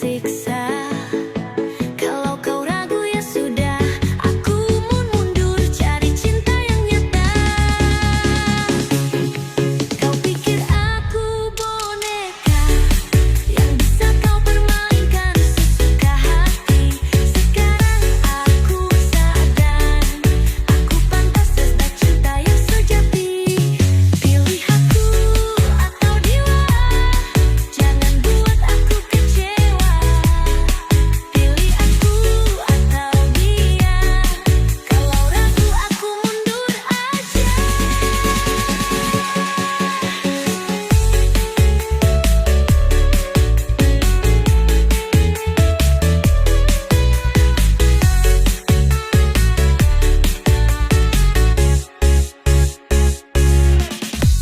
tersiksa. Kalau kau ragu ya sudah, aku mun mundur cari cinta yang nyata. Kau pikir aku boneka yang bisa kau permainkan sesuka hati. Sekarang aku sadar, aku pantas dapat cinta yang sejati. Pilih aku atau dia, jangan buat aku kecewa. Pilih aku atau dia, kalau ragu aku mundur aja.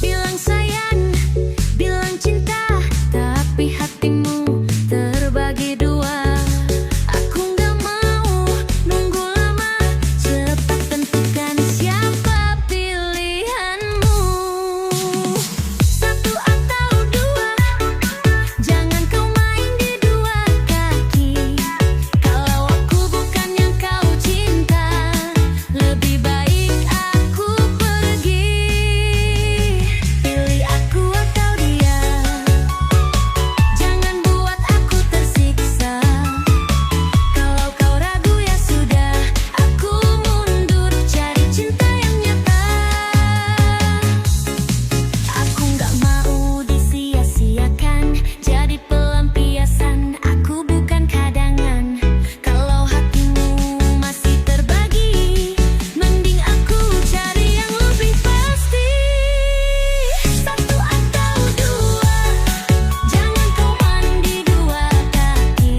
Bilang sayang, bilang cinta, tapi hatimu terbagi dua. Aku nggak mau nunggu lama, cepat tentukan siapa pilihanmu. Satu atau dua, jangan kau main di dua kaki. Kalau aku bukan yang kau cinta, lebih baik aku pergi. Pilih aku atau dia, jangan buat aku tersiksa. Kalau kau ragu ya sudah, aku mundur cari cinta yang nyata. Aku nggak mau disia-siakan, jadi pelampiasan. Aku bukan kadangan. Kalau hatimu masih terbagi, mending aku cari yang lebih pasti. Satu atau dua, jangan kau mandi dua kaki.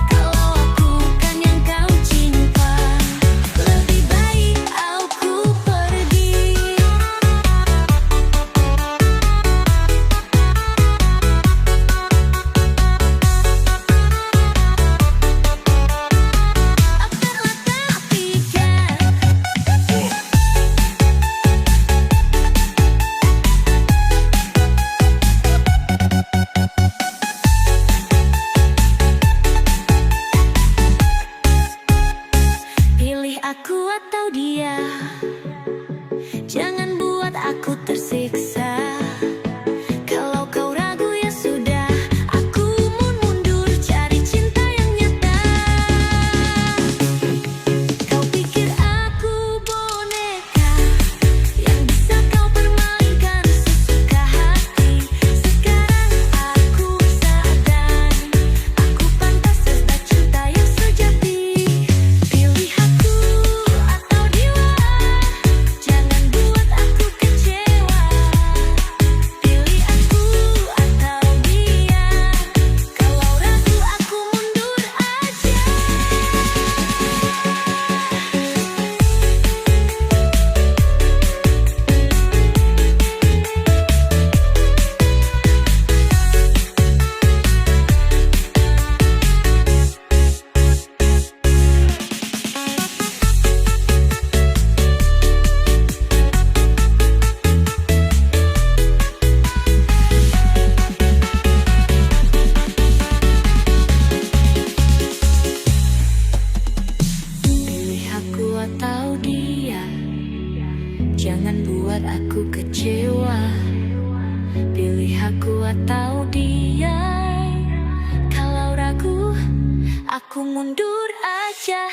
Kalau aku bukan yang kau cinta, lebih baik aku pergi. Apalah pikir, pilih aku atau dia, jangan buat aku tersiksa. Kalau kau ragu ya sudah, aku mun mundur cari cinta yang nyata. Kau pikir aku boneka yang bisa kau permainkan sesuka hati. Sekarang aku sadar, aku pantas dapat cinta yang sejati. Pilih aku atau dia, jangan buat aku kecewa. Pilih aku atau dia, kalau ragu aku mundur aja. Pilih aku atau dia, jangan buat aku kecewa. Pilih aku atau dia, kalau ragu aku mundur aja.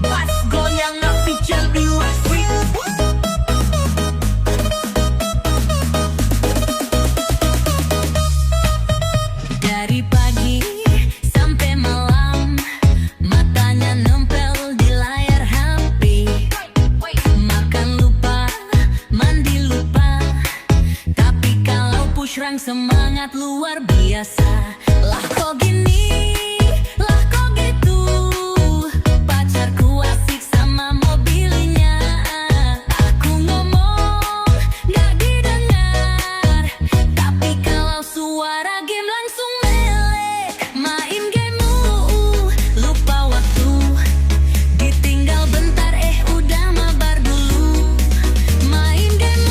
Mas goyang official music. Dari pagi sampai malam, matanya nempel di layar HP. Makan lupa, mandi lupa, tapi kalau push rank semangat luar biasa. Lah kok gini, lah kok gitu, pacarku asik sama mobilnya. Aku ngomong gak didengar, tapi kalau suara game langsung melek. Main game lupa waktu, ditinggal bentar udah mabar dulu. Main game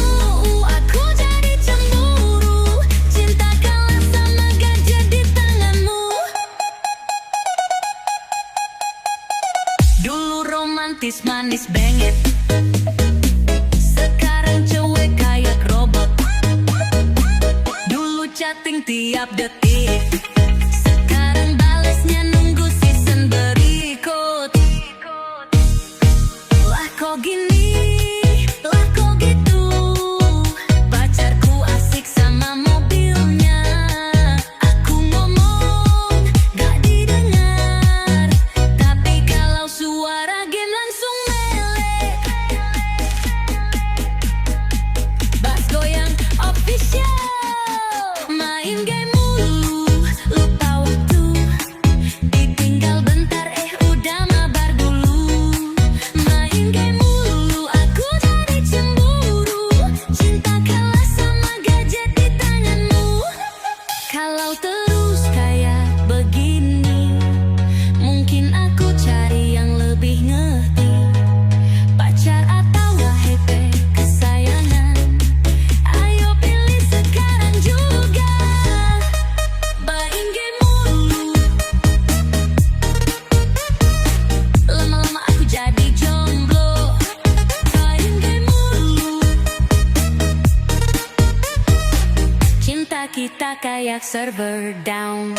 kayak server down.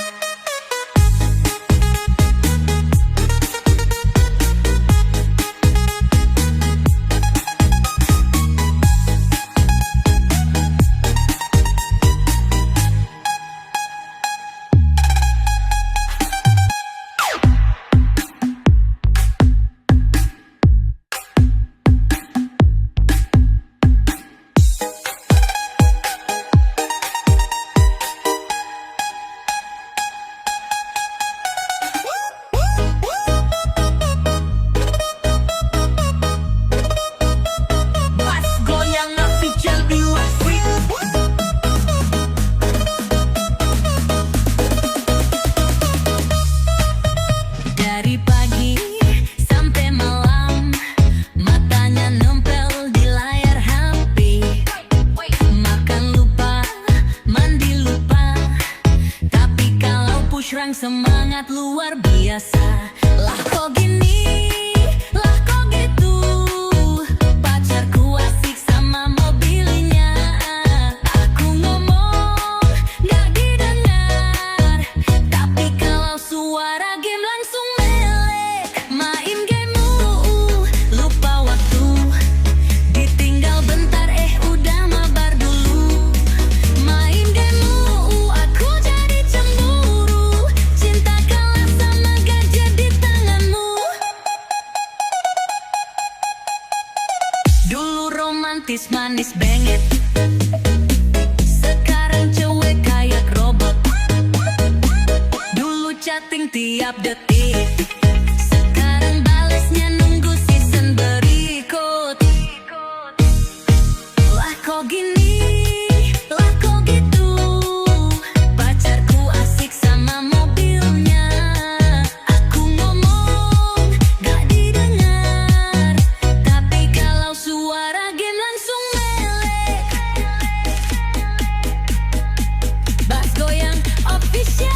Dari pagi sampai malam, matanya nempel di layar HP. Makan lupa, mandi lupa, tapi kalau push rank semangat luar biasa. Lah kok gini, lah kok gitu, pacarku asik sama mobilnya. Aku ngomong gak didengar, tapi kalau suara game langsung melek. Main game lupa waktu, ditinggal bentar udah mabar dulu. Main game aku jadi cemburu, cinta kalah sama gadget di tanganmu. Dulu romantis manis bengek, sekarang cewek kayak robot. Dulu chatting tiap detik, sekarang balesnya nunggu season berikut. Lah kok gini, lah kok gitu, pacarku asik sama mobilnya. Aku ngomong gak didengar, tapi kalau suara game langsung melek. Bass goyang official,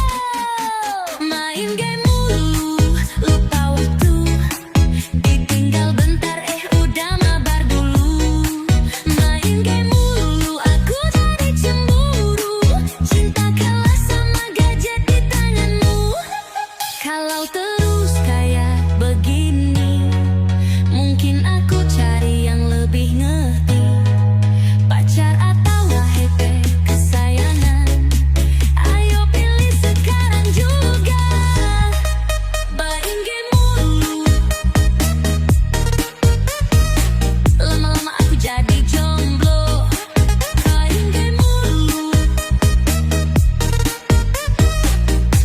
main game mulu, lupa waktu, ditinggal bentar udah mabar dulu. Main game mulu, aku jadi cemburu, cinta kalah sama gadget di tanganmu. Kalau terus kayak begini, mungkin aku cari yang lebih ngerti, pacar atau happy kesayangan. Ayo pilih sekarang juga, main game mulu, lama-lama aku jadi jomblo. Main game mulu,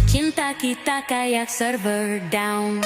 cinta kita kayak server down.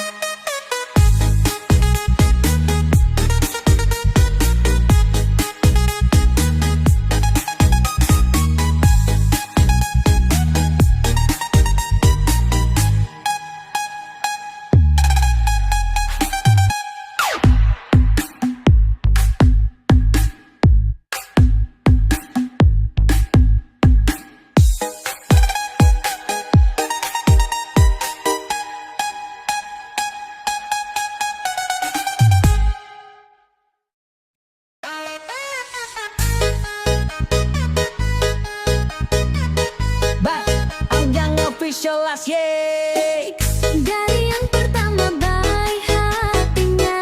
Bass Anjang official last yeay. Dari yang pertama baik hatinya,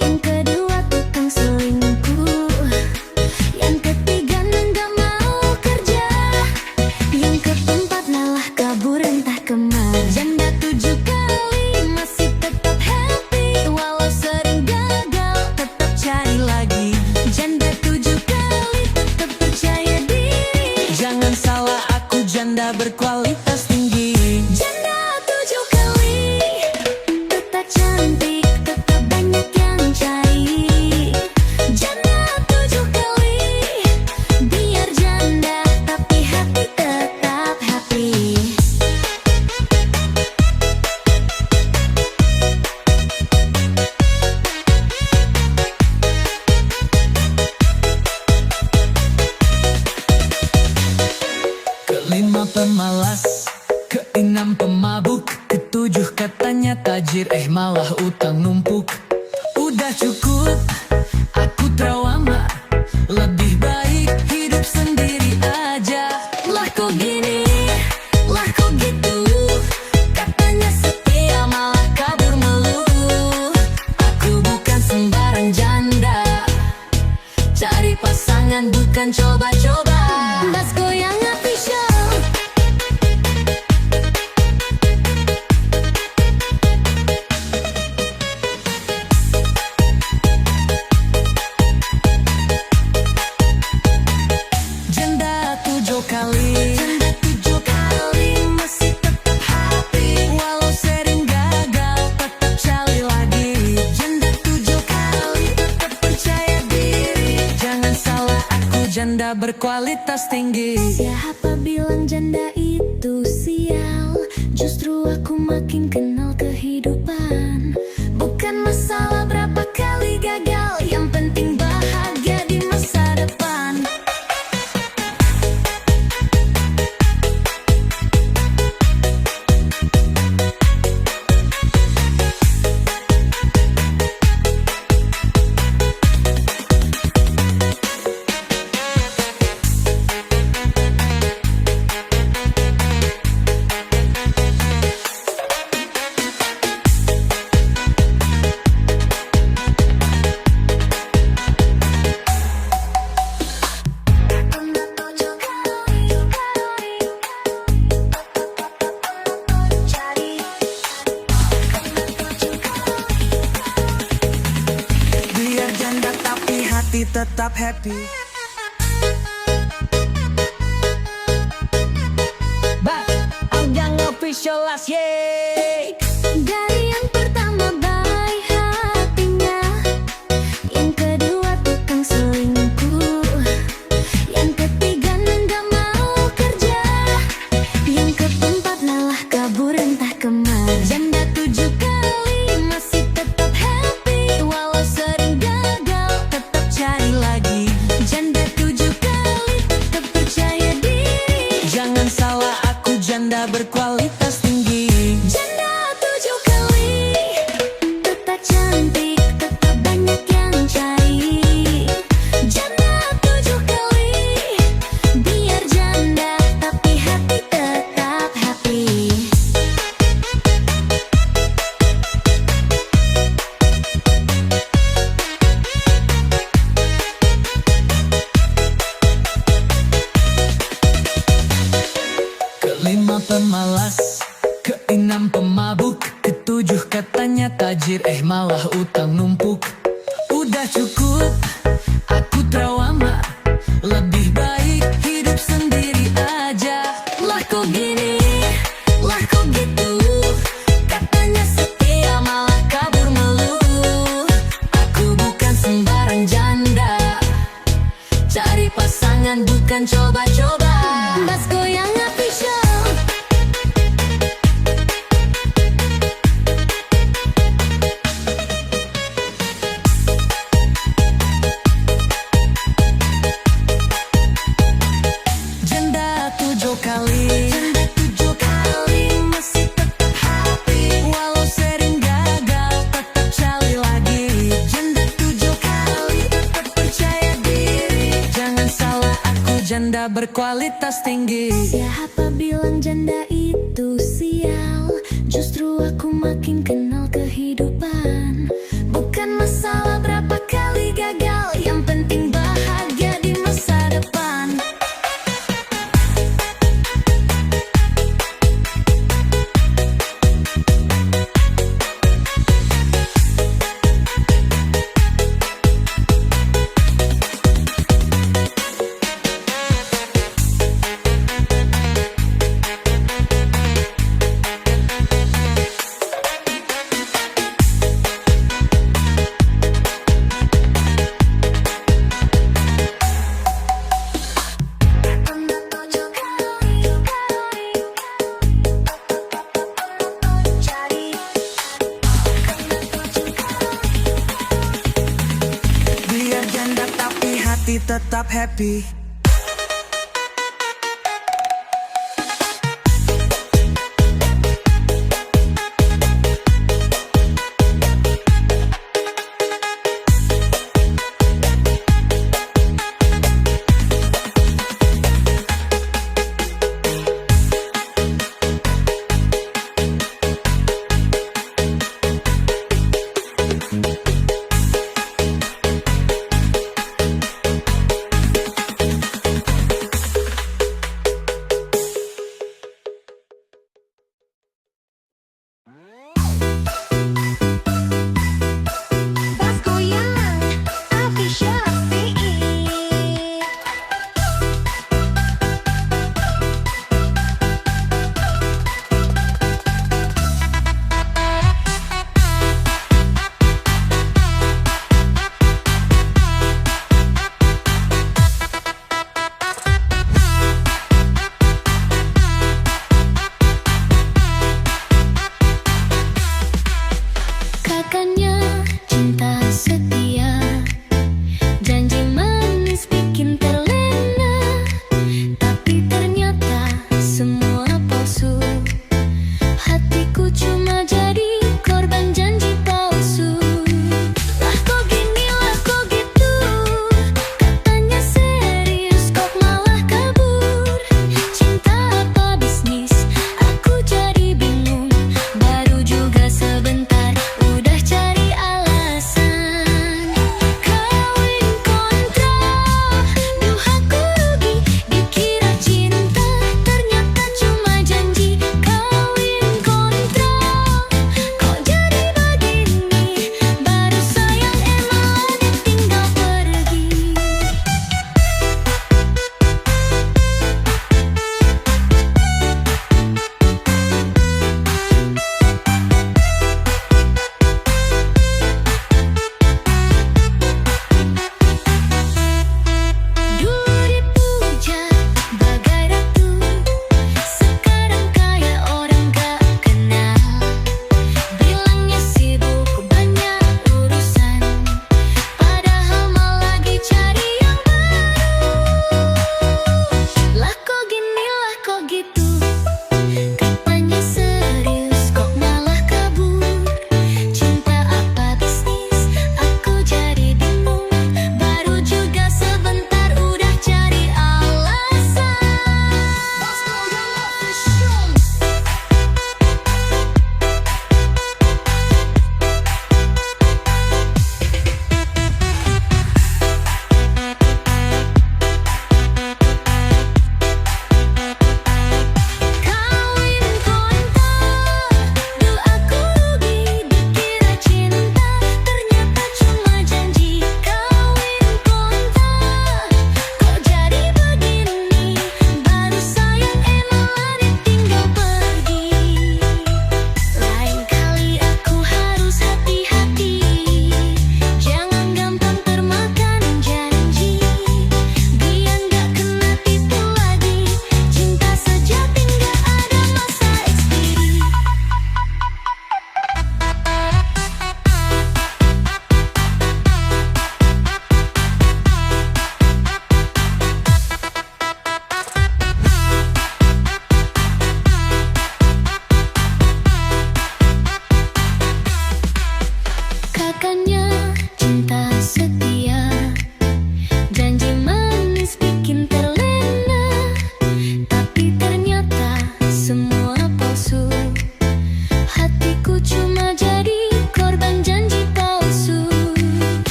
yang kedua tukang selingkuh, yang ketiga nggak mau kerja, yang keempat malah kabur entah kemana. Janda 7 kali masih tetap happy, walau sering gagal tetap cari lagi. Janda 7 kali tetap percaya diri, jangan salah aku janda berkualitas tinggi. Janda 7 kali tetap cantik, tetap banyak yang cari. Janda 7 kali biar janda tapi hati tetap happy. Kelima pemalas, keenam pemabuk, ketujuh katanya tajir malah utang numpuk. Udah cukup, aku trauma, lebih baik hidup sendiri aja. Lah kok Cari pasangan bukan coba-coba. Bas Goyang Official. Janda 7 kali, janda 7 kali masih tetap happy. Walau sering gagal tetap cari lagi. Janda 7 kali tetap percaya diri. Jangan salah, aku janda berkualitas tinggi. Siapa bilang janda itu sial? Justru aku makin kenal kehidupan. Bukan masalah berapa kali gagal, yang penting bahagia di masa depan. Biar janda tapi hati tetap happy. Goyang Official last year. Dari yang pertama baik hatinya, yang kedua tukang selingkuh, yang ketiga nggak mau kerja, yang keempat malah kabur entah kemana. Janda 7 kali masih tetap happy. Walau sering gagal tetap cari lagi. Janda 7 kali tetap percaya diri. Jangan salah, aku janda berkualitas tinggi. Janda 7 kali tetap cantik, tetap banyak yang cari. Janda 7 kali biar janda tapi hati tetap happy. Kelima pemalas, keenam pemabuk, ketujuh katanya tajir malah utang numpuk. Udah cukup, aku trauma, lebih baik hidup sendiri aja. Lah kok gini, lah kok gitu, katanya setia malah kabur melulu. Aku bukan sembarang janda, cari pasangan bukan coba-coba. Bas Goyang Official. Janda 7 kali, janda 7 kali masih tetap happy. Walau sering gagal tetap cari lagi. Janda 7 kali tetap percaya diri. Jangan salah, aku janda berkualitas tinggi. Siapa bilang janda itu sial? Justru aku makin kenal kehidupan. Bukan masalah berapa kali gagal, yang penting bahagia di masa depan. hati tetap happy.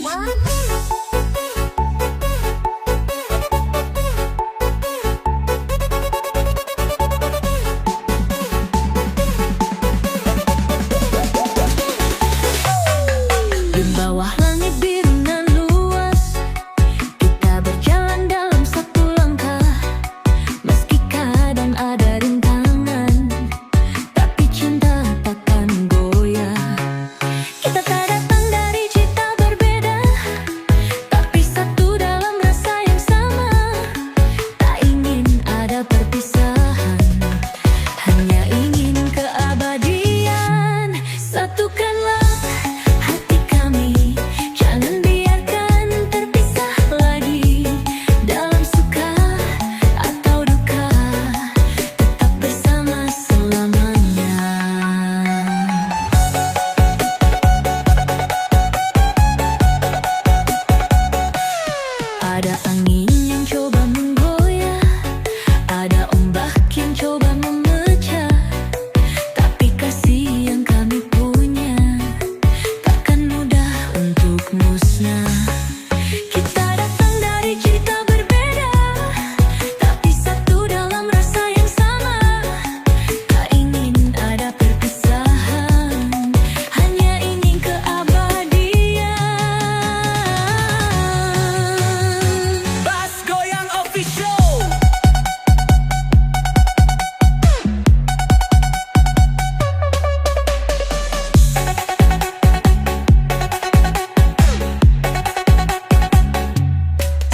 Di bawah langit biru nan luas, kita berjalan dalam satu langkah. Meski kadang ada rintangan, tapi cinta takkan goyah. Kita tak datang dari cita berbeda, tapi satu dalam rasa yang sama. Tak ingin ada perpisahan, hanya ingin keabadian. Satukanlah hati kami, jangan biarkan terpisah lagi. Dalam suka atau duka, tetap bersama selamanya. Ada angin yang coba menggoyah, ada ombak yang coba memecah, tapi kasih yang kami punya takkan mudah untuk musnah. Kita datang dari cerita berbeda, tapi satu dalam rasa yang sama. Tak ingin ada perpisahan, hanya ingin keabadian. Bas Goyang Official.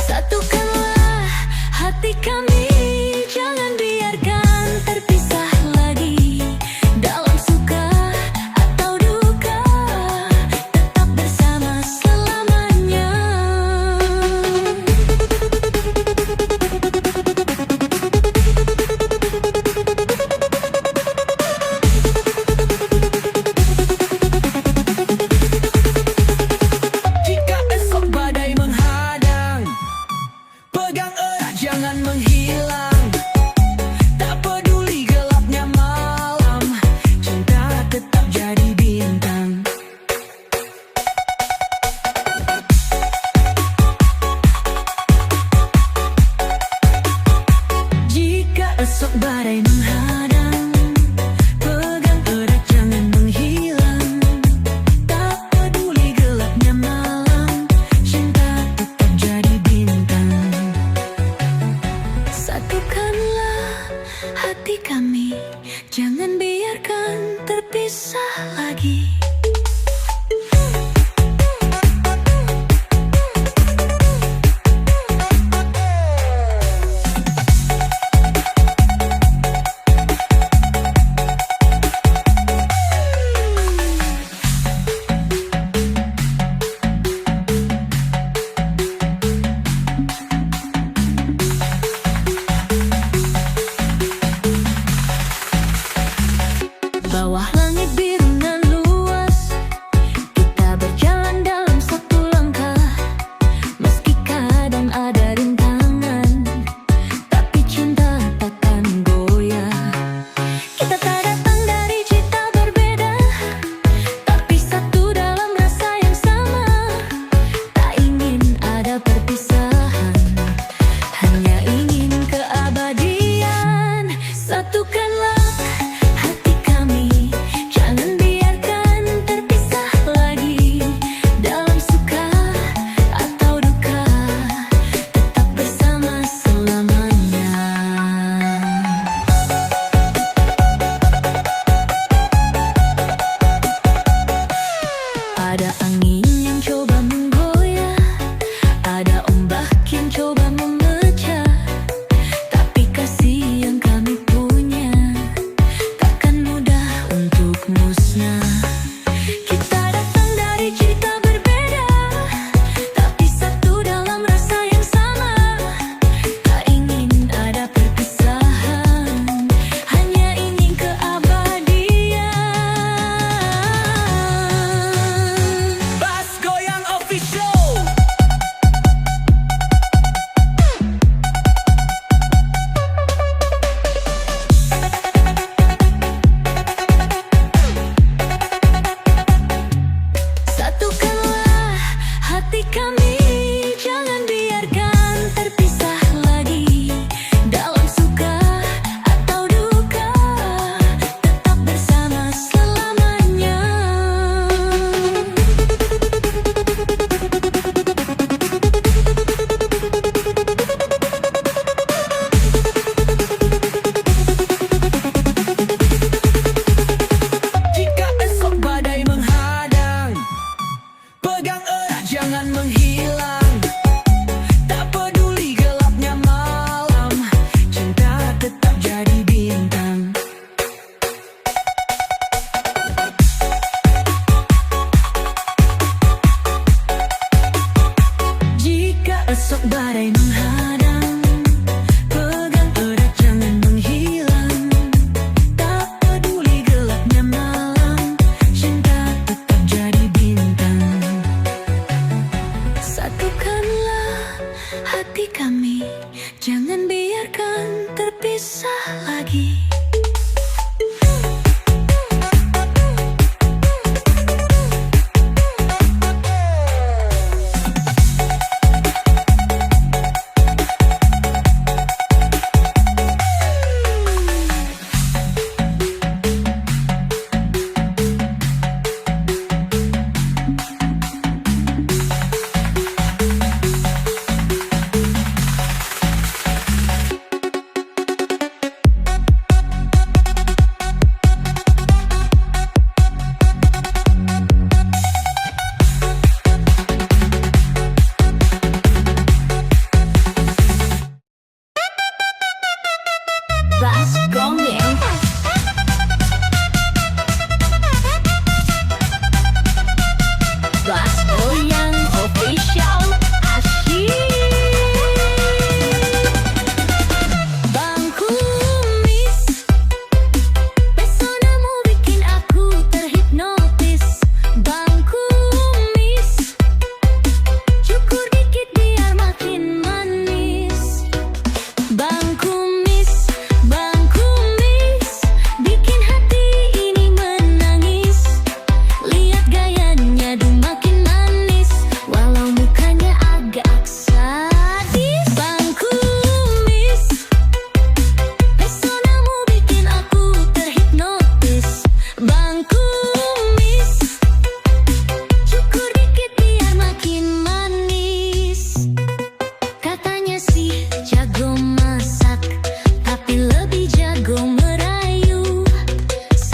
Satukanlah hati kami, jangan biarkan terpisah lagi. Dalam suka atau duka, tetap bersama selamanya. Jika esok badai menghadang, pegang erat jangan menghilang. Tak peduli gelapnya malam, cinta tetap jadi bintang. Jika esok badai menghadang, pegang erat jangan menghilang. Tak peduli gelapnya malam, cinta tetap jadi bintang. Satukanlah hati kami, jangan biarkan terpisah lagi. Bawah langit biru nan luas, kita berjalan dalam satu langkah. Meski kadang ada rintangan, tapi cinta takkan goyah. Kita tak datang dari cita berbeda, tapi satu dalam rasa yang sama. Tak ingin ada perpisahan, hanya ingin keabadian. Satukanlah hati kami,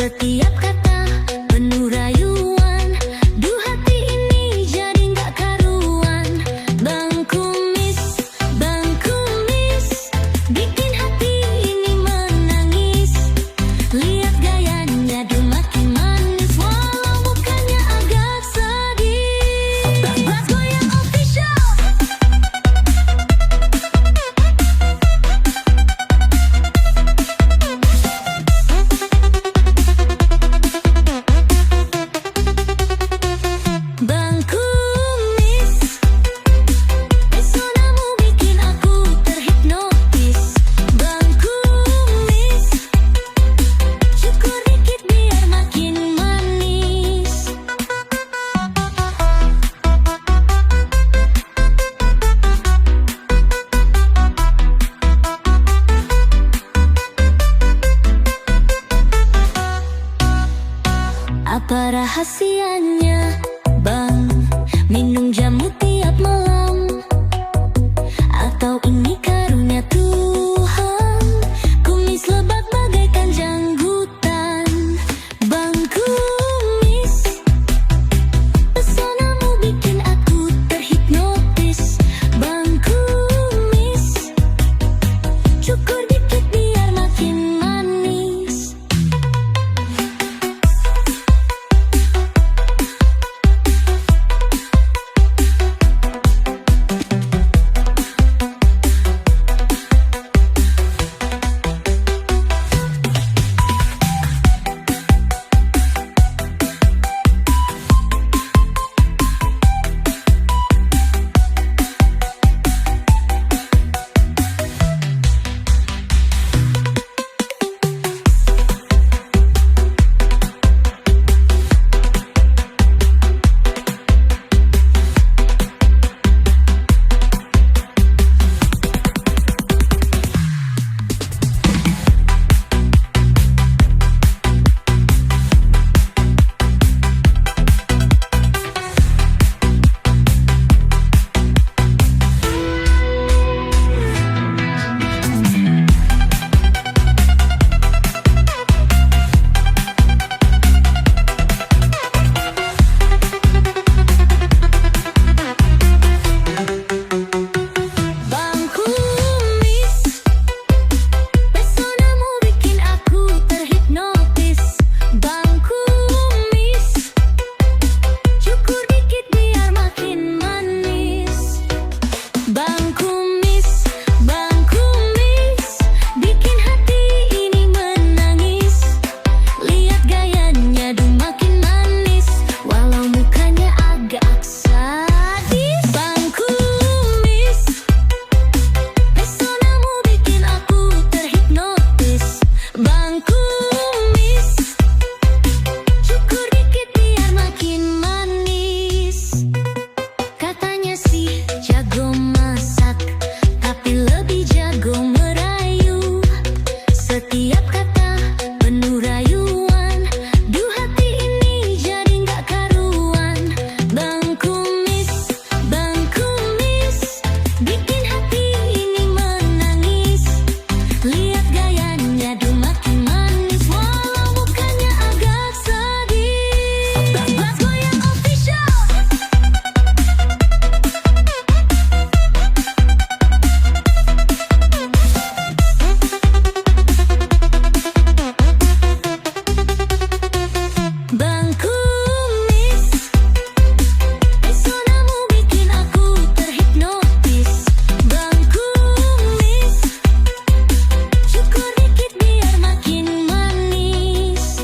Setiap kata penuh rayuan, duh hati ini jadi gak karuan. Bang Kumis, bikin hati ini menangis. Lihat gayanya duh makin manis, walau mukanya agak sedih. Bas Goyang Official. Bang Kumis, pesonamu bikin aku terhipnotis. Bang Kumis, cukur dikit biar makin manis. Apa rahasianya, Bang? Minum jamu tiap malam, atau ini karunia Tuhan? Kumis lebat bagaikan janggutan. Bang Kumis, pesonamu bikin aku terhipnotis. Bang Kumis, cukur dikit biar makin manis. Bang Kumis, pesonamu bikin aku terhipnotis. Bang Kumis, cukur dikit biar makin manis. Bang Kumis, bikin hati ini menangis. Lihat gayanya duh makin manis, walau mukanya agak sadis. Bang Kumis, pesonamu bikin aku terhipnotis. Bang Kumis, cukur dikit biar makin manis. Katanya sih jago masak, tapi lebih jago merayu. Setiap kata penuh rayuan, duh hati ini jadi gak karuan. Bang Kumis, bikin hati ini menangis. Lihat gayanya duh makin manis, walau mukanya agak sedih. Bas Goyang Official. Bang Kumis, pesonamu bikin aku terhipnotis. Bang Kumis, cukur dikit biar makin manis.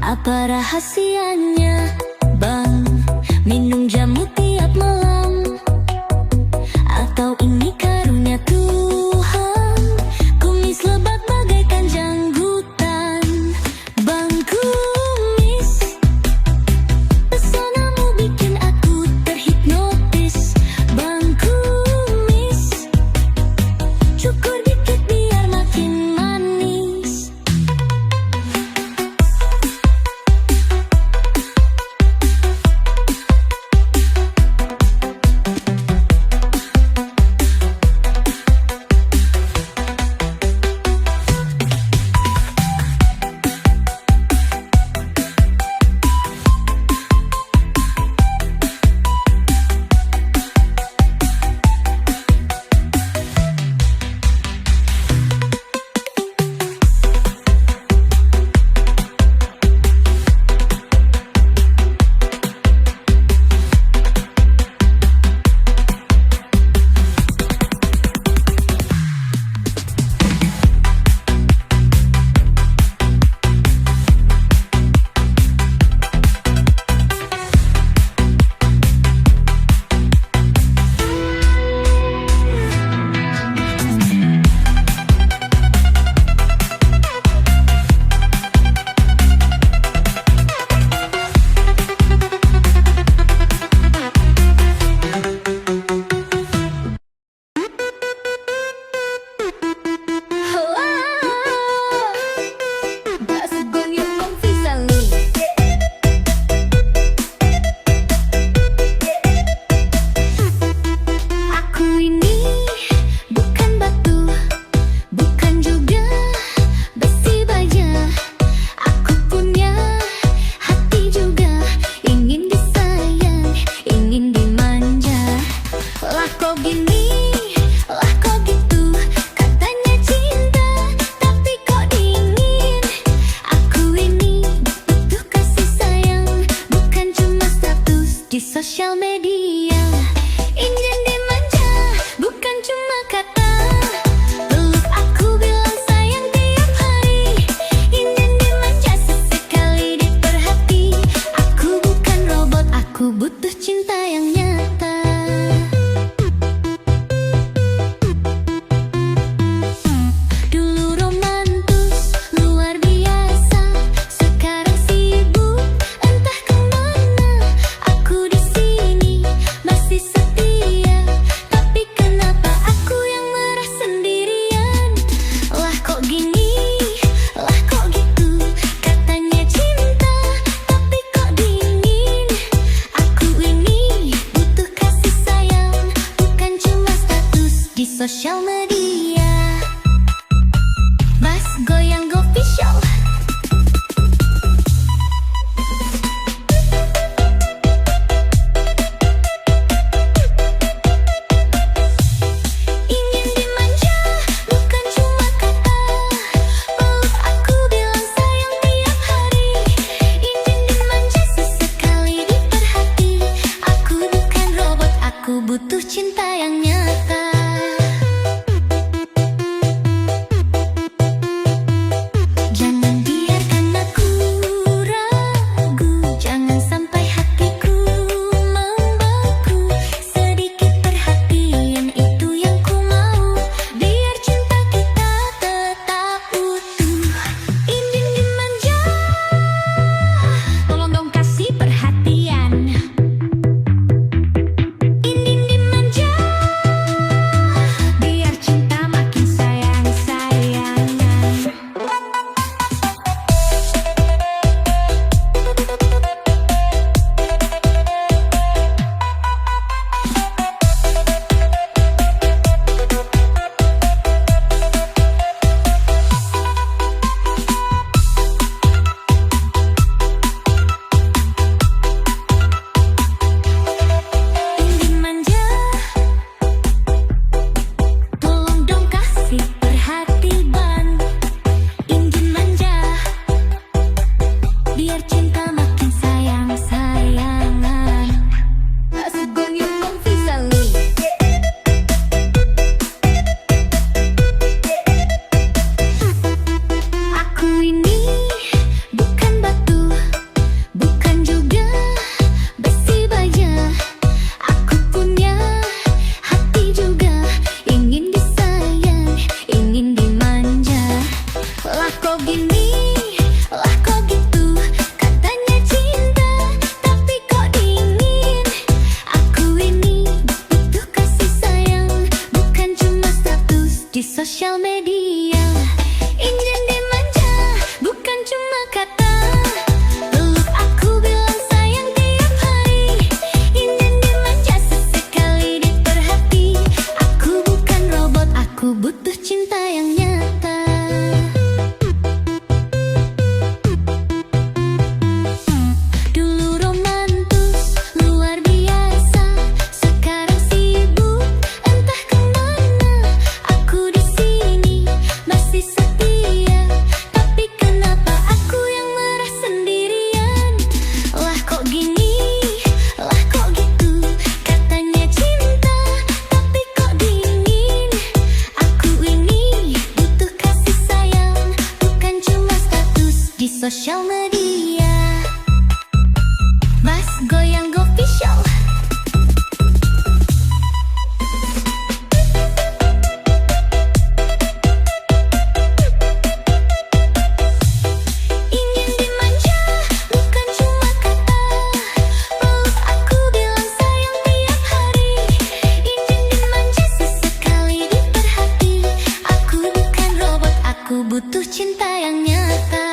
Apa rahasianya, Bang? Minum jamu tiap malam, atau ini karunia Tuhan? Kumis lebat bagaikan janggutan. Bang Kumis, pesonamu bikin aku terhipnotis. Bang Kumis, cukur dikit biar makin manis. yang nyata. Dulu romantis luar biasa, sekarang sibuk entah kemana. Aku di sini masih setia, tapi kenapa aku yang merasa sendirian? Lah kok gini, lah kok gitu, katanya cinta tapi kok dingin. Aku ini butuh kasih sayang, bukan cuma status di sosial media. Mas Goyang Official. Ingin dimanja, bukan cuma kata. Peluk aku bilang sayang tiap hari. Ingin dimanja sesekali diperhati. Aku bukan robot, aku butuh cinta yang nyata. Jangan biarkan aku ragu, jangan sampai hatiku membeku. Sedikit perhatian itu yang ku mau, biar cinta kita tetap utuh. Ingin dimanja, tolong dong kasih perhatian. Ingin dimanja, biar cinta makin sayang-sayangan. Ingin manja, tolong dong kasih perhatian. Ingin manja, biar cinta makin sayang-sayangan. Mas Goyang Official. Aku ini bukan batu, bukan juga besi baja. Aku punya hati juga, ingin disayang, ingin dimanja. Lah kok gini, lah kok gitu, katanya cinta tapi kok dingin. Aku ini butuh kasih sayang, bukan cuma status di sosial media. Ingin dimanja, bukan cuma kata. Peluk aku bilang sayang tiap hari. Ingin dimanja sesekali diperhati. Aku bukan robot, aku butuh cinta yang nyata. Dulu romantis luar biasa, sekarang sibuk entah kemana. Aku di sini masih setia, tapi kenapa aku yang merasa sendirian? Lah kok gini, lah kok gitu, katanya cinta tapi kok dingin. Aku ini butuh kasih sayang, bukan cuma status di sosial media. Mas Goyang Official. Ingin dimanja, bukan cuma kata. Peluk aku bilang sayang tiap hari. Ingin dimanja sesekali diperhati. Aku bukan robot, aku butuh cinta yang nyata.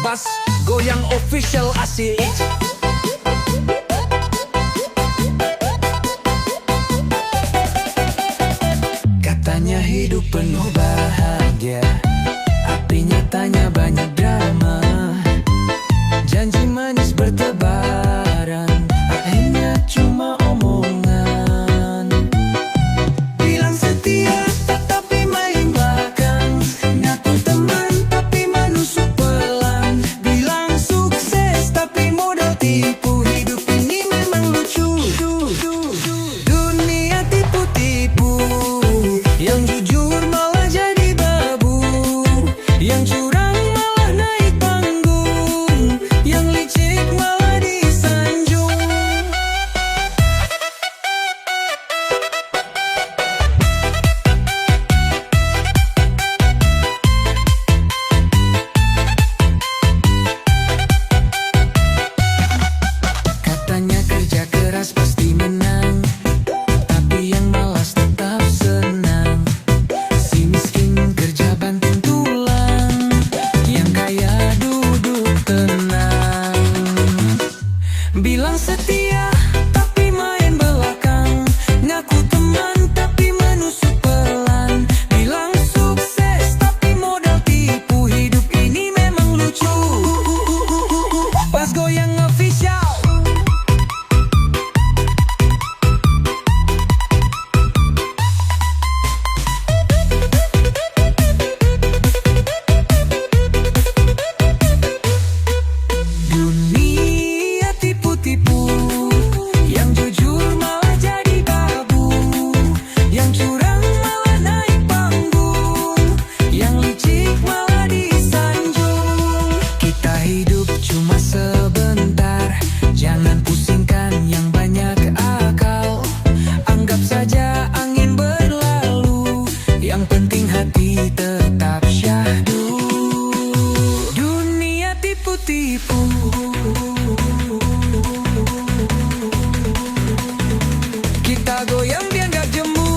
Bas goyang official asik. Katanya hidup penuh bahagia, tapi nyatanya banyak drama. Janji manis bertebaran, akhirnya cuma omongan. Bilang setia tapi main belakang, ngaku teman tapi menusuk pelan. Bilang sukses tapi modal tipu, hidup ini memang lucu. Dunia tipu-tipu, yang jujur malah jadi babu, yang curang malah naik panggung, yang licik malah disanjung. Katanya kerja keras pasti menang, tapi yang malas tetap senang. Si miskin kerja banting tulang, yang kaya duduk tenang. Bilang setia tapi main belakang, ngaku teman tapi menusuk pelan. Bilang sukses tapi modal tipu, hidup ini memang lucu. Pas goyang official. Dunia tipu-tipu, yang jujur malah jadi babu, yang curang malah naik panggung, yang licik malah disanjung. Kita hidup cuma sebentar, jangan pusingkan yang banyak akal. Anggap saja angin berlalu, yang penting hati tetap syahdu. Dunia tipu-tipu, kita goyang biar gak jemu.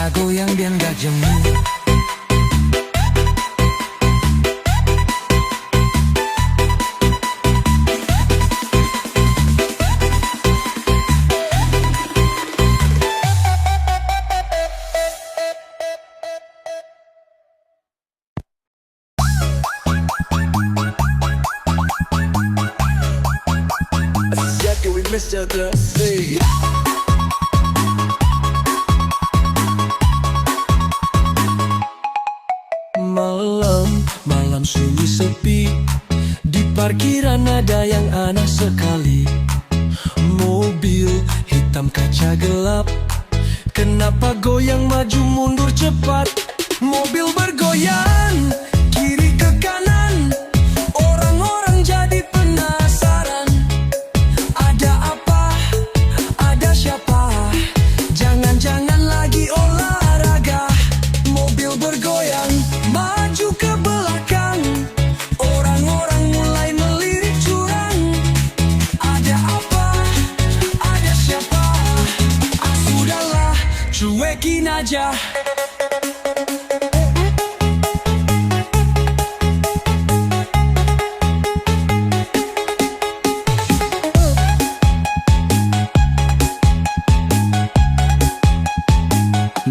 Kita goyang biar gak jemu. Jackie with Mr. Trusty. Malam sunyi sepi. Di parkiran ada yang aneh sekali. Mobil hitam kaca gelap. Kenapa goyang maju mundur cepat? Mobil bergoyang kiri ke kanan. Orang-orang jadi penasaran. Ada apa? Ada siapa? Jangan-jangan lagi olahraga. Mobil bergoyang maju ke belakang. Orang-orang mulai melirik curang. Ada apa? Ada siapa? Ah sudahlah, cuekin aja.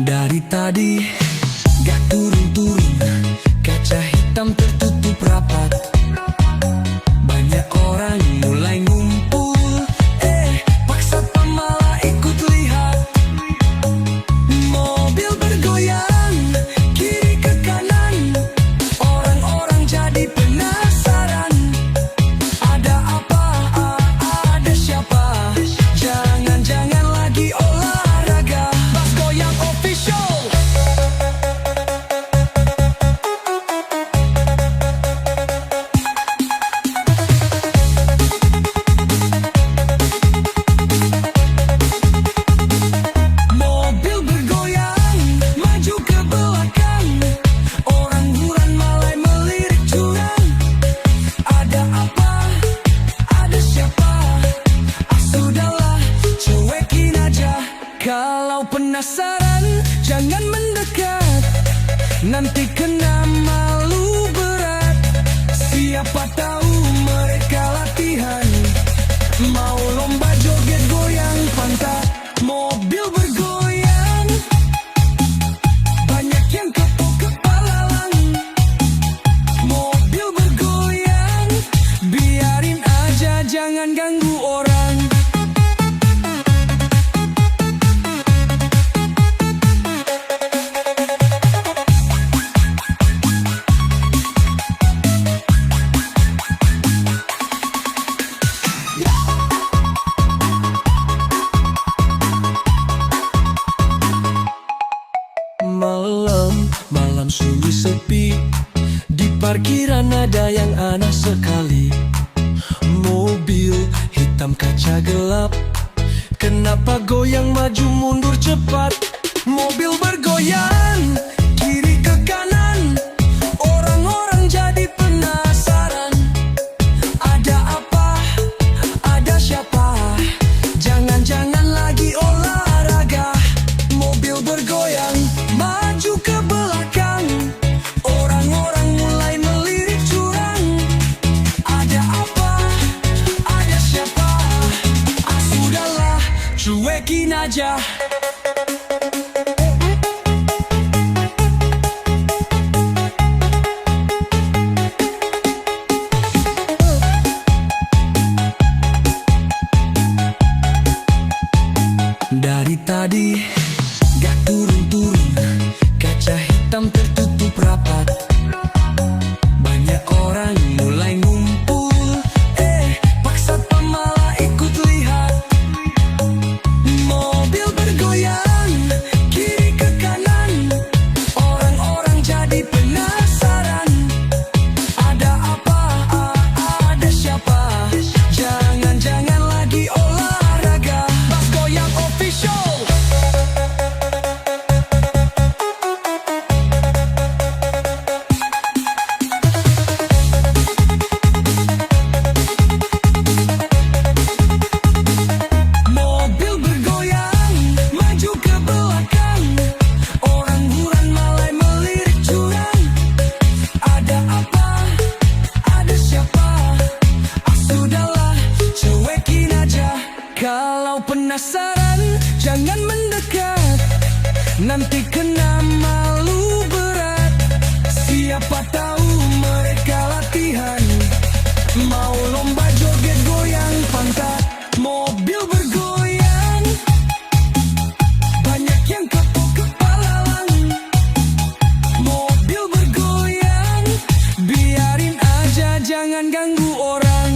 Dari tadi gak turun-turun, kaca hitam tertutup rapat. Banyak orang mulai ngumpul. Paksa pemala ikut lihat. Mobil bergoyang kiri ke kanan. Orang-orang jadi penasaran. Ada apa? Ada siapa? Jangan-jangan lagi olahraga. Bas goyang official. Mobil bergoyang maju ke belakang. Orang buran mulai melirik curang. Ada apa? Ada siapa? Ah sudahlah, cuekin aja. Kalau penasaran jangan mendekat. Nanti kena malu berat. Siapa tahu mereka latihan. Mau lomba joget goyang pantat. Mobil bergoyang, banyak yang kepuk kepalalang. Mobil bergoyang, biarin aja jangan ganggu orang. Malam sunyi sepi. Di parkiran ada yang aneh sekali. Mobil hitam kaca gelap. Kenapa goyang maju mundur cepat? Mobil bergoyang kiri ke kanan. Orang-orang jadi penasaran. Ada apa? Ada siapa? Jangan-jangan lagi olahraga. Mobil bergoyang maju ke belakang. Orang-orang mulai melirik curang. Ada apa? Ada siapa? Ah sudahlah, cuekin aja. nanti kena malu berat. Siapa tahu mereka latihan, mau lomba joget goyang pantat. Mobil bergoyang, banyak yang kepo kepala. Mobil bergoyang, biarin aja jangan ganggu orang.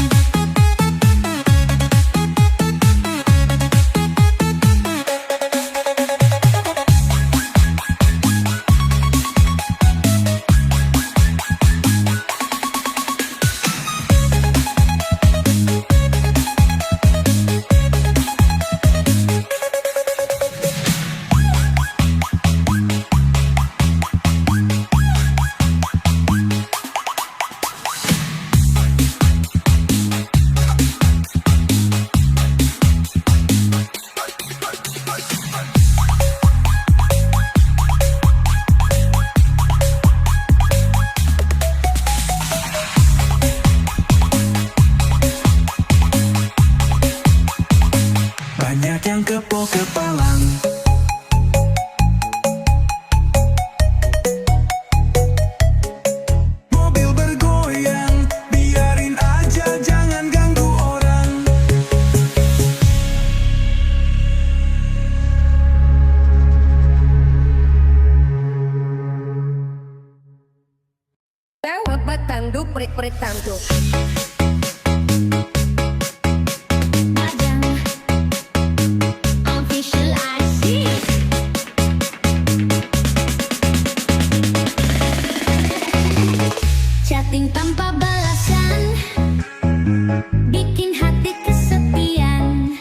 Banyak yang kepo kepalang. Mobil bergoyang, biarin aja jangan ganggu orang. Tanduk prik-prik tanduk. Majang official asik. Chatting tanpa balasan, bikin hati kesepian.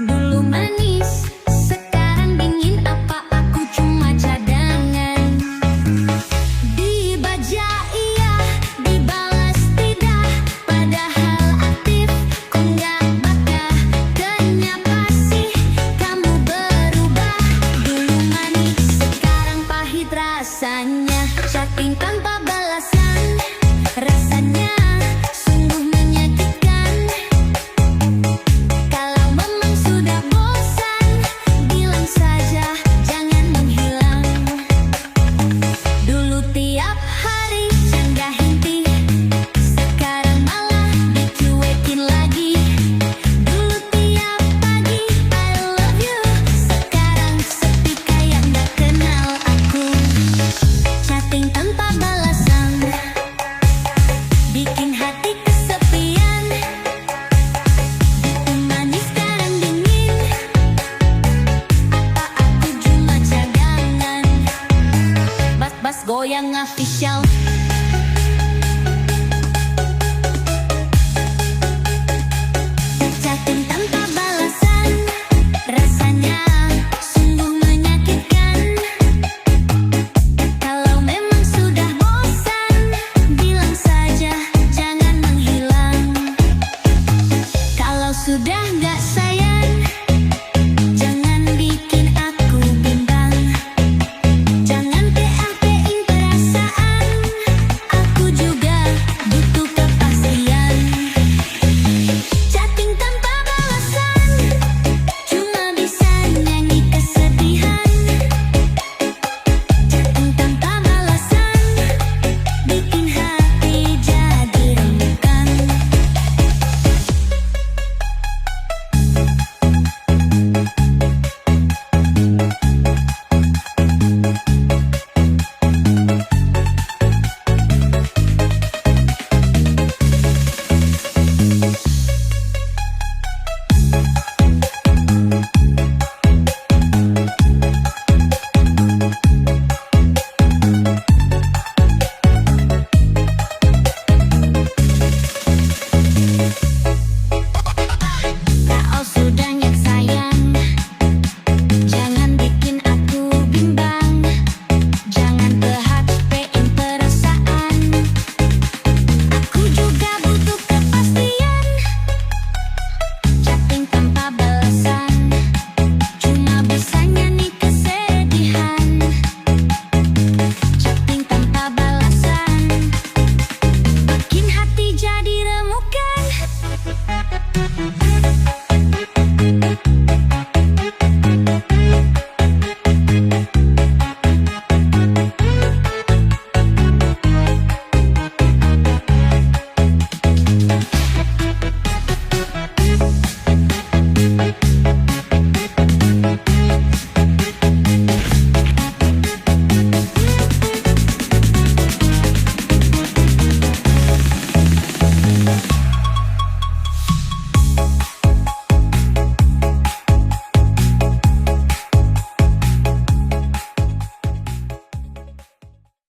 Dulu manis, sekarang dingin. Apa aku cuma cadangan? Dibaca iya, dibalas tidak. Padahal aktif, kok nggak bakal. Kenapa sih kamu berubah? Dulu manis, sekarang pahit rasanya. Chatting tanpa balasan, rasanya sungguh menyakitkan. Kalau memang sudah bosan, bilang saja jangan menghilang. Dulu tiap hari canda inti, sekarang malah dicuekin lagi. Dulu tiap pagi I love you, sekarang sepi kayak gak kenal aku. Chatting tanpa balasan, bikin hati kesepian. Dulu manis sekarang dingin. Apa aku cuma cadangan? Bas-bas goyang official.